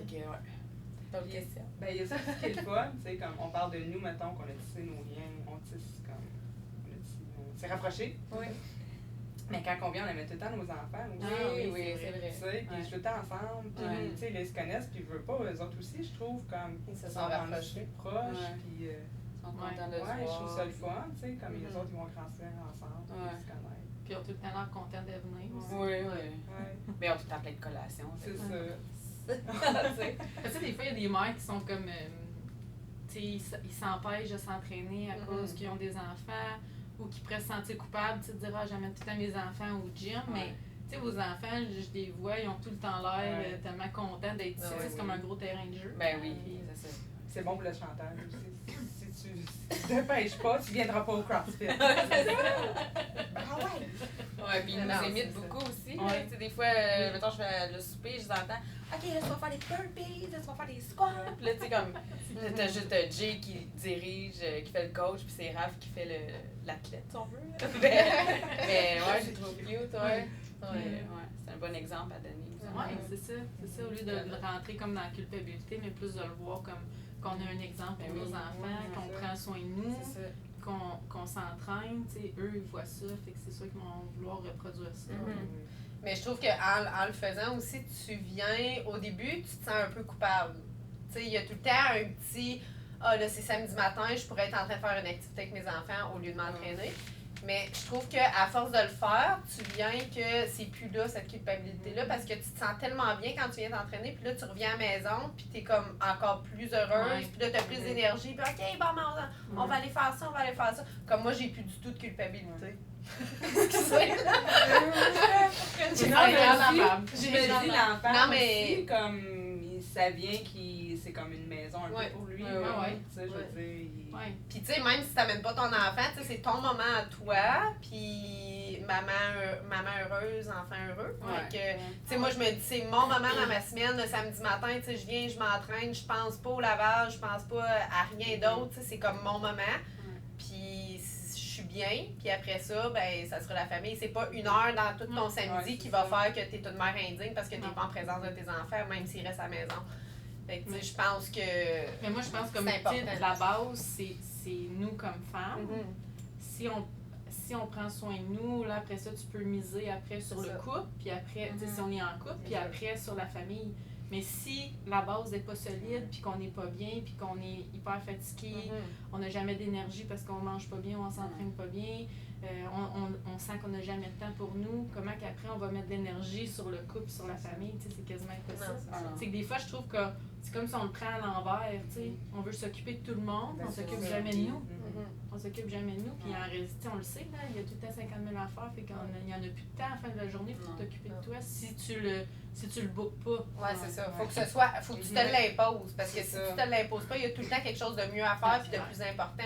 que, ouais. D'autres questions? Ben, il y a ça qui est le fun, tu sais, comme on parle de nous, mettons, qu'on a tissé nos liens, on tisse comme, c'est rapproché. Oui. Mais quand on vient, on aimait tout le temps nos enfants aussi. Oui, c'est vrai. Tu sais, puis tout le temps ensemble, puis tu sais, ils se connaissent, puis ils veulent pas, eux autres aussi, je trouve, comme, ils se sont sont rapprochés. proches, puis ils sont contents de se voir. je trouve ça le fun, tu sais, comme les autres, ils vont grandir ensemble, puis ils se connaissent. Puis ils ont tout le temps l'air contents de venir aussi. Oui. Mais ils ont tout le temps plein de collations. C'est ça. Tu sais, des fois, il y a des mères qui sont comme, tu sais, ils s'empêchent de s'entraîner à cause qu'ils ont des enfants ou qui pourraient se sentir coupables, tu sais, de dire, ah, j'amène tout le temps mes enfants au gym, mais tu sais, vos enfants, je les vois, ils ont tout le temps l'air tellement contents d'être ici, c'est comme un gros terrain de jeu. Ben oui, c'est ça. C'est bon pour le chantage aussi. Si tu te dépêches pas, tu viendras pas au CrossFit. Ouais, puis ils nous imitent beaucoup aussi. Tu sais, des fois, mettons, je fais le souper, je les entends. OK, là, tu vas faire des burpees, là, tu vas faire des squats. Puis là, tu sais, comme, t'as juste Jay qui dirige, qui fait le coach, puis c'est Raph qui fait l'athlète, si on veut. mais ouais, j'ai trouvé cute, c'est un bon exemple à donner. Oui, c'est ça. Au lieu de rentrer comme dans la culpabilité, mais plus de le voir comme qu'on a un exemple pour nos enfants, qu'on prend soin de nous, qu'on s'entraîne, tu sais, eux, ils voient ça, fait que c'est sûr qu'ils vont vouloir reproduire ça. Mais je trouve qu'en le faisant aussi, tu viens, au début, tu te sens un peu coupable. Tu sais, il y a tout le temps un petit « Ah, là, c'est samedi matin, je pourrais être en train de faire une activité avec mes enfants au lieu de m'entraîner. » Mais je trouve qu'à force de le faire, tu viens que c'est plus là, cette culpabilité-là, parce que tu te sens tellement bien quand tu viens t'entraîner, puis là, tu reviens à la maison, puis t'es comme encore plus heureuse, puis là, t'as plus d'énergie, puis OK, bon, on va aller faire ça, on va aller faire ça. Comme moi, j'ai plus du tout de culpabilité. Excusez. Je me dis, l'enfant Non, mais... aussi, comme, ça vient c'est comme une maison un peu pour lui. Tu sais, je veux dire... Puis tu sais, même si t'amènes pas ton enfant, tu sais, c'est ton moment à toi, puis maman heureuse, enfant heureux. Tu sais, moi, je me dis, c'est mon moment dans ma semaine, le samedi matin, tu sais, je viens, je m'entraîne, je pense pas au lavage, je pense pas à rien d'autre, tu sais, c'est comme mon moment. Puis je suis bien, puis après ça, ben ça sera la famille. C'est pas une heure dans tout ton samedi qui va faire que t'es une mère indigne parce que t'es pas en présence de tes enfants, même s'ils restent à la maison. Fait que, tu sais, je pense que. Mais moi, je pense que la base, c'est nous comme femmes. Si on prend soin de nous, là, après ça, tu peux miser après sur le couple, puis après, tu sais, si on est en couple, puis après sur la famille. Mais si la base n'est pas solide, puis qu'on n'est pas bien, puis qu'on est hyper fatigué, on n'a jamais d'énergie parce qu'on mange pas bien, on s'entraîne pas bien, on sent qu'on n'a jamais de temps pour nous, comment qu'après on va mettre de l'énergie sur le couple, sur la famille, tu sais, c'est quasiment impossible. C'est que des fois, je trouve que c'est comme si on le prend à l'envers, tu sais. On veut s'occuper de tout le monde, on s'occupe jamais de nous. On s'occupe jamais de nous, puis en réalité, on le sait, là, il y a tout le temps 50 000 affaires, fait qu'il n'y en a plus de temps à la fin de la journée pour t'occuper de toi si tu le bookes pas. Ouais, c'est ça. Faut que tu te l'imposes, parce que si tu te l'imposes pas, il y a tout le temps quelque chose de mieux à faire puis de plus important.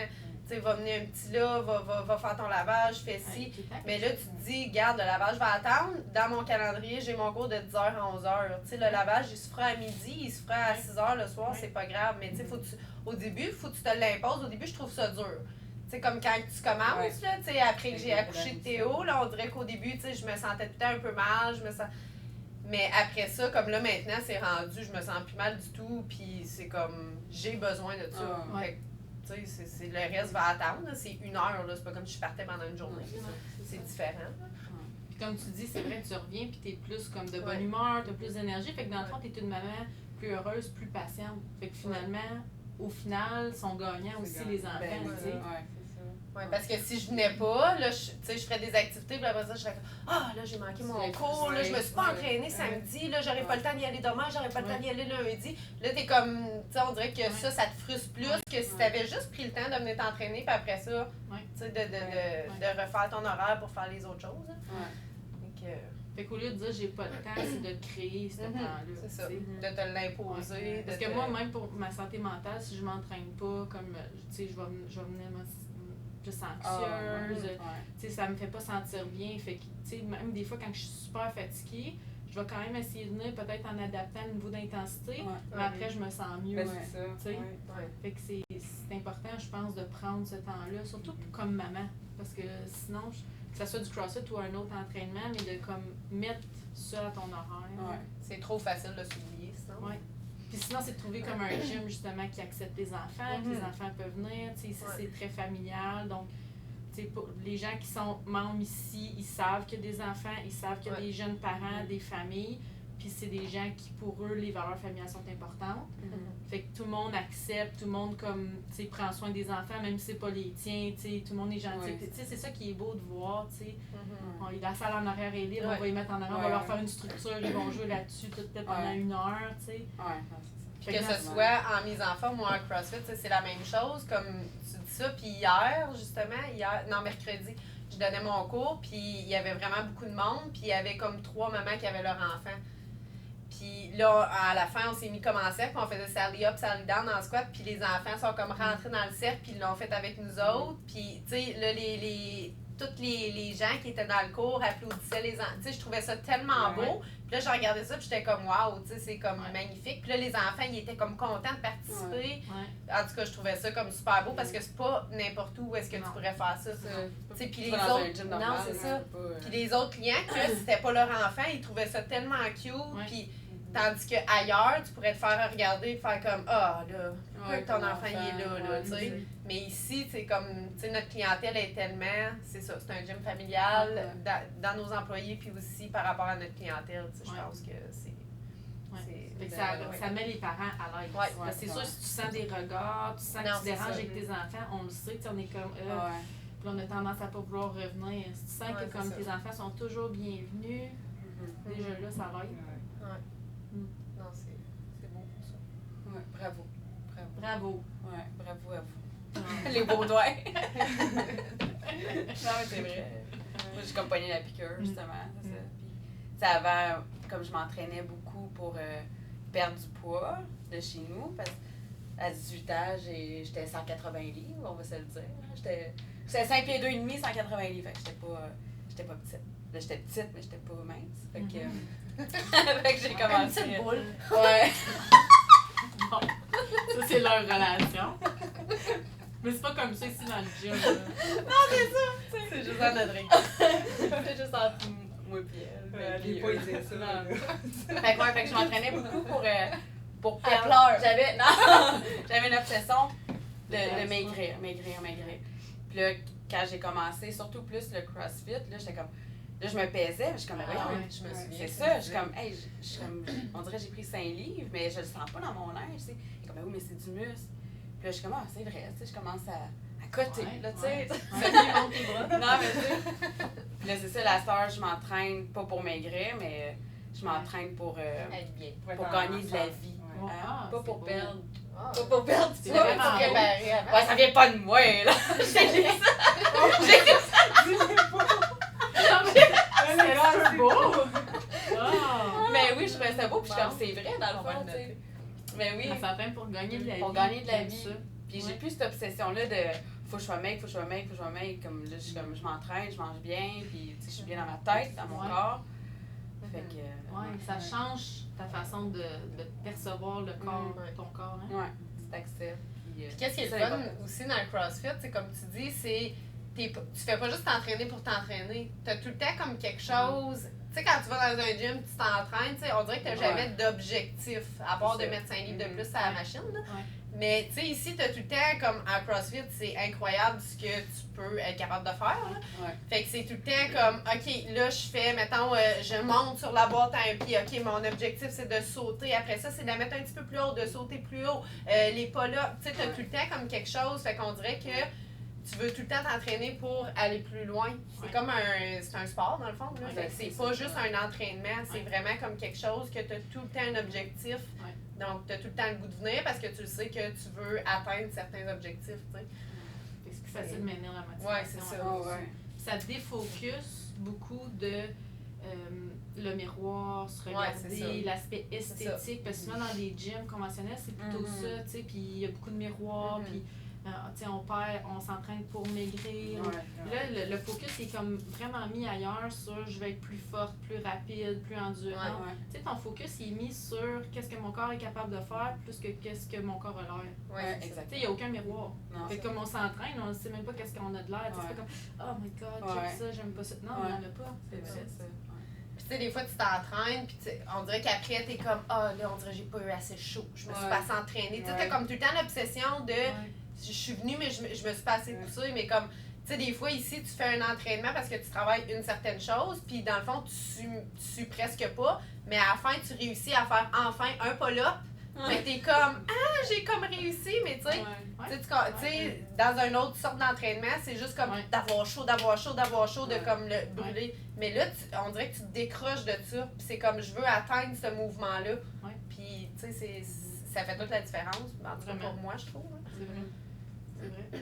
Tu sais, va venir un petit là, va faire ton lavage, fais ci. Mais là, tu te dis, garde, le lavage va attendre. Dans mon calendrier, j'ai mon cours de 10h à 11h. Tu sais, le lavage, il se fera à midi, il se fera à 6h le soir, c'est pas grave. Mais tu sais, au début, il faut que tu te l'imposes. Au début, je trouve ça dur. Tu sais, comme quand tu commences, là, tu sais, après que j'ai accouché de Théo, là, on dirait qu'au début, tu sais, je me sentais tout le temps un peu mal, Mais après ça, comme là, maintenant, c'est rendu, je me sens plus mal du tout, puis c'est comme, j'ai besoin de ça. Fait que, tu sais, le reste va attendre, là, c'est 1 heure, là, c'est pas comme si je partais pendant une journée, c'est différent. Puis comme tu dis, c'est vrai, tu reviens, puis t'es plus comme de bonne humeur, t'as plus d'énergie, fait que dans le fond, t'es une maman plus heureuse, plus patiente. Fait que finalement, au final, sont gagnants aussi les enfants, tu sais. Oui, parce que si je venais pas, là, je ferais des activités, puis après ça, je serais comme « Ah, là, j'ai manqué mon cours, là, je me suis pas entraînée samedi, là, j'aurais pas le temps d'y aller demain, j'aurais pas le temps d'y aller lundi. » Là, t'es comme, tu sais, on dirait que ça te frustre plus que si t'avais juste pris le temps de venir t'entraîner, puis après ça, tu sais, de refaire ton horaire pour faire les autres choses. Fait qu'au lieu de dire j'ai pas de temps, c'est de créer ce temps-là. C'est ça, de te l'imposer. Parce que moi, même pour ma santé mentale, si je m'entraîne pas, comme, tu sais, je vais venir plus anxieuse, tu sais, ça me fait pas sentir bien. Fait que, tu sais, même des fois, quand je suis super fatiguée, je vais quand même essayer de venir peut-être en adaptant le niveau d'intensité, mais après, je me sens mieux. Fait que c'est important, je pense, de prendre ce temps-là, surtout comme maman, parce que sinon, que ce soit du CrossFit ou un autre entraînement, mais de comme mettre ça à ton horaire. C'est trop facile de s'oublier, sinon. Puis sinon, c'est de trouver comme un gym, justement, qui accepte les enfants, que les enfants peuvent venir. Tu sais, ici, c'est très familial. Donc, tu sais, pour les gens qui sont membres ici, ils savent qu'il y a des enfants, ils savent qu'il y a des jeunes parents, des familles. Puis c'est des gens qui, pour eux, les valeurs familiales sont importantes. Fait que tout le monde accepte, tout le monde, comme, tu sais, prend soin des enfants, même si c'est pas les tiens, tu sais, tout le monde est gentil. Tu sais, c'est ça qui est beau de voir, tu sais. La salle en arrière est libre, on va y mettre en arrière, on va leur faire une structure, ils vont jouer là-dessus peut-être pendant 1 heure, tu sais. Puis que ce soit en mise en forme ou en CrossFit, c'est la même chose, comme tu dis ça. Puis mercredi, je donnais mon cours, puis il y avait vraiment beaucoup de monde, puis il y avait comme 3 mamans qui avaient leur enfant. Puis là, à la fin, on s'est mis comme en cercle, puis on faisait Sally up, Sally down dans le squat, puis les enfants sont comme rentrés dans le cercle, puis ils l'ont fait avec nous autres. Puis, tu sais, là, tous les gens qui étaient dans le cours applaudissaient les enfants. Tu sais, je trouvais ça tellement beau. Puis là, je regardais ça, puis j'étais comme, waouh, tu sais, c'est comme magnifique. Puis là, les enfants, ils étaient comme contents de participer. En tout cas, je trouvais ça comme super beau, parce que c'est pas n'importe où est-ce que tu pourrais faire ça. Tu sais, puis les autres. Non, c'est ça. Puis les autres clients, que c'était pas leur enfant, ils trouvaient ça tellement cute. Puis, tandis qu'ailleurs, tu pourrais te faire regarder et faire comme là, ton enfant il est là, tu sais. Mais ici, c'est comme, tu sais, notre clientèle est tellement, c'est ça, c'est un gym familial dans nos employés, puis aussi par rapport à notre clientèle, tu sais, je pense que c'est. Ça met les parents à l'aise. Parce que c'est sûr, si tu sens des regards, tu sens que tu déranges avec tes enfants, on le sait, on est comme puis on a tendance à pas vouloir revenir. Si tu sens que comme tes enfants sont toujours bienvenus, déjà là, ça va être. Non, c'est bon pour ça. Ouais, bravo. Ouais, bravo à vous. Les beaux doigts. Non, mais c'est vrai. Moi, j'ai comme pogné la piqûre, justement. C'est ça. Puis, avant, comme je m'entraînais beaucoup pour perdre du poids de chez nous, parce qu'à 18 ans, j'étais 180 livres, on va se le dire. J'étais 5 pieds 2 et demi, 180 livres. Fait que j'étais pas petite. Là, j'étais petite, mais j'étais pas mince. Fait que... fait que j'ai commencé. Une petite boule. Ouais. Bon, ça c'est leur relation. Mais c'est pas comme ça ici dans le gym. Non, c'est ça. C'est juste en notre C'est juste entre moi et elle. Les pas, ils disaient ça. Fait que je m'entraînais beaucoup pour perdre. pleure. J'avais une obsession de maigrir. Puis là, quand j'ai commencé, surtout plus le CrossFit, là, j'étais comme... Là, je me pesais, mais je suis comme, je me souviens. c'est ça, je suis comme, on dirait que j'ai pris 5 livres, mais je le sens pas dans mon air, tu sais. Et comme, oui, mais c'est du muscle. Puis là, je suis comme, c'est vrai, tu sais, je commence à coter, là, tu sais. Monte tes bras. Non, mais tu sais. Puis là, c'est ça, la star, je m'entraîne, pas pour maigrir, mais je m'entraîne pour gagner de la vie. Pas pour perdre. Pas pour perdre du poids, vraiment pour préparer. Ouais, ça vient pas de moi, là. J'ai dit ça. C'est beau! Mais oui, je trouvais ça beau, puis je suis comme, c'est vrai, dans le fond, tu sais. Mais oui. On s'entraîne pour gagner de la vie. Pour gagner de la vie. Puis j'ai plus cette obsession-là de faut que je sois maigre. Comme là, je m'entraîne, je mange bien, puis tu sais, je suis bien dans ma tête, dans mon corps. Fait que. Ça change ta façon de percevoir le corps, ton corps. Hein? Ouais, tu t'acceptes. Puis qu'est-ce qui est le fun aussi dans le CrossFit, c'est comme tu dis, c'est. Tu fais pas juste t'entraîner pour t'entraîner. Tu as tout le temps comme quelque chose. Tu sais, quand tu vas dans un gym, tu t'entraînes, on dirait que tu n'as jamais d'objectif, à part de mettre 5 livres de plus à la machine. Là. Mais tu sais, ici, tu as tout le temps, comme en CrossFit, c'est incroyable ce que tu peux être capable de faire. Là. Fait que c'est tout le temps comme, OK, là, je fais, mettons, je monte sur la boîte à un pied. OK, mon objectif, c'est de sauter. Après ça, c'est de la mettre un petit peu plus haut, de sauter plus haut. Les pas là, tu sais, tu as tout le temps comme quelque chose. Fait qu'on dirait que tu veux tout le temps t'entraîner pour aller plus loin. C'est comme un sport, dans le fond. Là. C'est pas juste un entraînement, c'est vraiment comme quelque chose que tu as tout le temps un objectif. Donc, tu as tout le temps le goût de venir parce que tu sais que tu veux atteindre certains objectifs. C'est plus facile de maintenir la motivation. Oui, c'est ça. Ça défocus beaucoup de le miroir, se regarder, l'aspect esthétique. Parce que souvent, dans les gyms conventionnels, c'est plutôt ça. Puis il y a beaucoup de miroirs. Puis on s'entraîne pour maigrir. Là, le focus est comme vraiment mis ailleurs sur je vais être plus forte, plus rapide, plus endurante. Ton focus est mis sur qu'est-ce que mon corps est capable de faire plus que qu'est-ce que mon corps a l'air. Il n'y a aucun miroir. Fait comme on s'entraîne, on ne sait même pas qu'est-ce qu'on a de l'air. C'est pas comme oh my god, j'aime ça, j'aime pas ça. Non, il n'y en a pas. C'est vrai, ça. Tu tu sais, des fois, tu t'entraînes, puis on dirait qu'après, t'es comme, ah, là, on dirait que j'ai pas eu assez chaud. Je me suis pas assez entraînée. Tu sais, t'as comme tout le temps l'obsession de, je suis venue, mais je me suis pas assez poussée. Mais comme, tu sais, des fois, ici, tu fais un entraînement parce que tu travailles une certaine chose, puis dans le fond, tu suis presque pas. Mais à la fin, tu réussis à faire enfin un pull-up. Mais t'es comme, ah, j'ai comme réussi, mais tu sais, dans une autre sorte d'entraînement, c'est juste comme d'avoir chaud, de comme le brûler. Mais là, on dirait que tu te décroches de ça, puis c'est comme, je veux atteindre ce mouvement-là. Puis, tu sais, ça fait toute la différence, en tout cas pour moi, je trouve. C'est vrai.